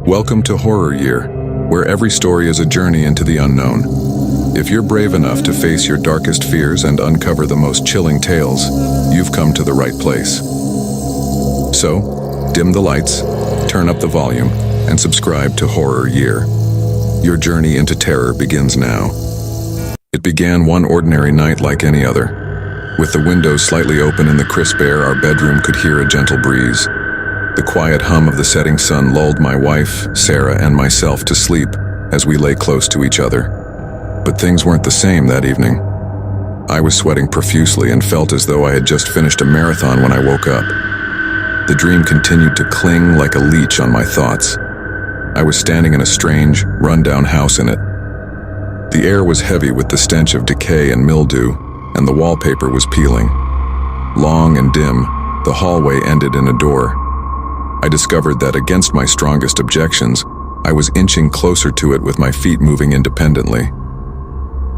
Welcome to Horror Year, where every story is a journey into the unknown. If you're brave enough to face your darkest fears and uncover the most chilling tales, you've come to the right place. So, dim the lights, turn up the volume, and subscribe to Horror Year. Your journey into terror begins now. It began one ordinary night like any other. With the windows slightly open and the crisp air, our bedroom could hear a gentle breeze. The quiet hum of the setting sun lulled my wife, Sarah, and myself to sleep as we lay close to each other. But things weren't the same that evening. I was sweating profusely and felt as though I had just finished a marathon when I woke up. The dream continued to cling like a leech on my thoughts. I was standing in a strange, run-down house in it. The air was heavy with the stench of decay and mildew, and the wallpaper was peeling. Long and dim, the hallway ended in a door. I discovered that against my strongest objections, I was inching closer to it with my feet moving independently.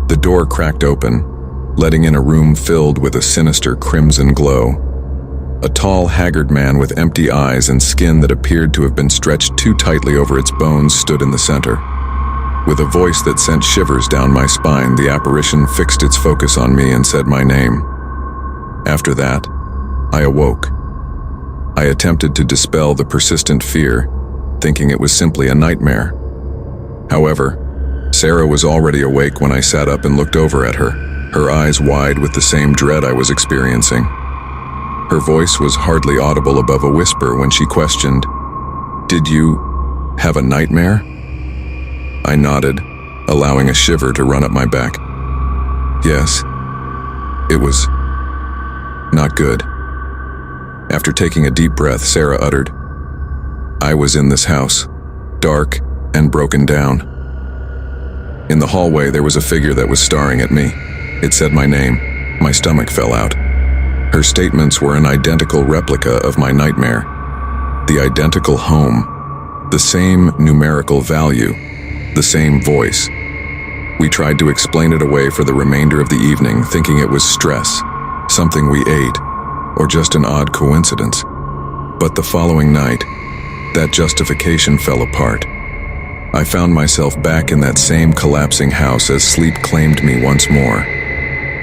The door cracked open, letting in a room filled with a sinister crimson glow. A tall, haggard man with empty eyes and skin that appeared to have been stretched too tightly over its bones stood in the center. With a voice that sent shivers down my spine, the apparition fixed its focus on me and said my name. After that, I awoke. I attempted to dispel the persistent fear, thinking it was simply a nightmare. However, Sarah was already awake when I sat up and looked over at her, her eyes wide with the same dread I was experiencing. Her voice was hardly audible above a whisper when she questioned, "Did you have a nightmare?" I nodded, allowing a shiver to run up my back. Yes, it was not good. After taking a deep breath, Sarah uttered, "I was in this house, dark and broken down." In the hallway, there was a figure that was staring at me. It said my name. My stomach fell out. Her statements were an identical replica of my nightmare. The identical home. The same numerical value. The same voice. We tried to explain it away for the remainder of the evening, thinking it was stress, something we ate, or just an odd coincidence. But the following night, that justification fell apart. I found myself back in that same collapsing house as sleep claimed me once more.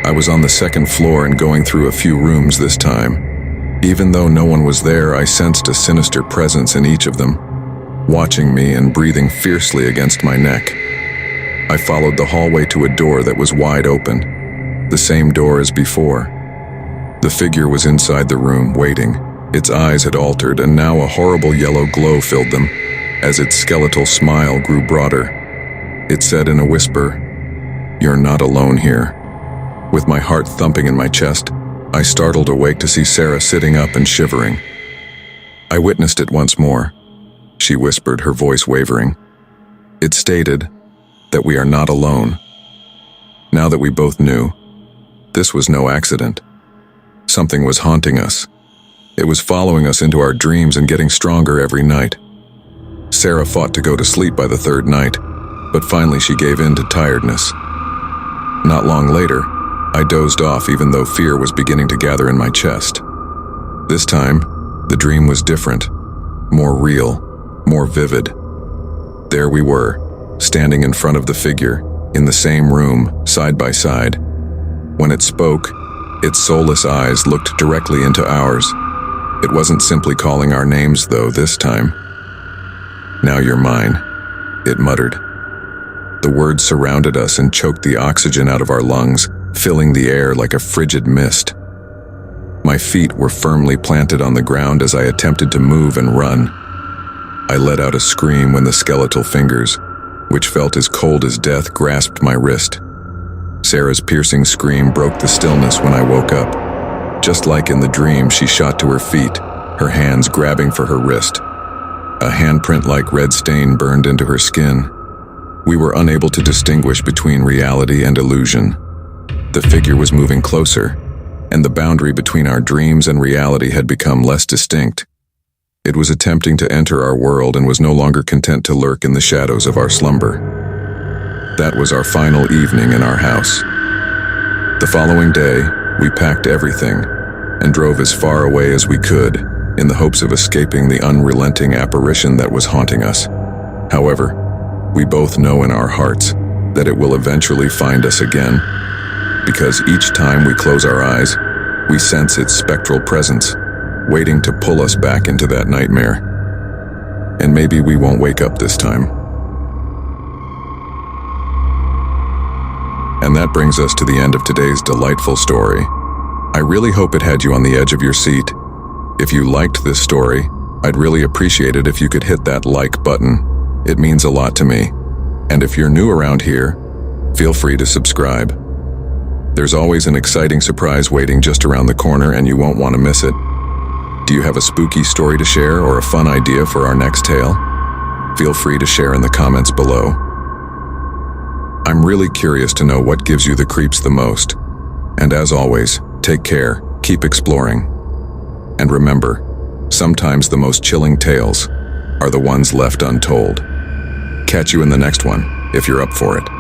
I was on the second floor and going through a few rooms this time. Even though no one was there, I sensed a sinister presence in each of them, watching me and breathing fiercely against my neck. I followed the hallway to a door that was wide open, the same door as before. The figure was inside the room, waiting. Its eyes had altered, and now a horrible yellow glow filled them, as its skeletal smile grew broader. It said in a whisper, "You're not alone here." With my heart thumping in my chest, I startled awake to see Sarah sitting up and shivering. I witnessed it once more. She whispered, her voice wavering. It stated that we are not alone. Now that we both knew, this was no accident. Something was haunting us. It was following us into our dreams and getting stronger every night. Sarah fought to go to sleep by the third night, but finally she gave in to tiredness. Not long later, I dozed off even though fear was beginning to gather in my chest. This time, the dream was different, more real, more vivid. There we were, standing in front of the figure, in the same room, side by side. When it spoke, its soulless eyes looked directly into ours. It wasn't simply calling our names, though, this time. "Now you're mine," it muttered. The words surrounded us and choked the oxygen out of our lungs, filling the air like a frigid mist. My feet were firmly planted on the ground as I attempted to move and run. I let out a scream when the skeletal fingers, which felt as cold as death, grasped my wrist. Sarah's piercing scream broke the stillness when I woke up. Just like in the dream, she shot to her feet, her hands grabbing for her wrist. A handprint-like red stain burned into her skin. We were unable to distinguish between reality and illusion. The figure was moving closer, and the boundary between our dreams and reality had become less distinct. It was attempting to enter our world and was no longer content to lurk in the shadows of our slumber. That was our final evening in our house. The following day, we packed everything and drove as far away as we could in the hopes of escaping the unrelenting apparition that was haunting us. However, we both know in our hearts that it will eventually find us again, because each time we close our eyes, we sense its spectral presence, waiting to pull us back into that nightmare. And maybe we won't wake up this time. And that brings us to the end of today's delightful story. I really hope it had you on the edge of your seat. If you liked this story, I'd really appreciate it if you could hit that like button. It means a lot to me. And if you're new around here, feel free to subscribe. There's always an exciting surprise waiting just around the corner, and you won't want to miss it. Do you have a spooky story to share or a fun idea for our next tale? Feel free to share in the comments below. I'm really curious to know what gives you the creeps the most. And as always, take care, keep exploring. And remember, sometimes the most chilling tales are the ones left untold. Catch you in the next one, if you're up for it.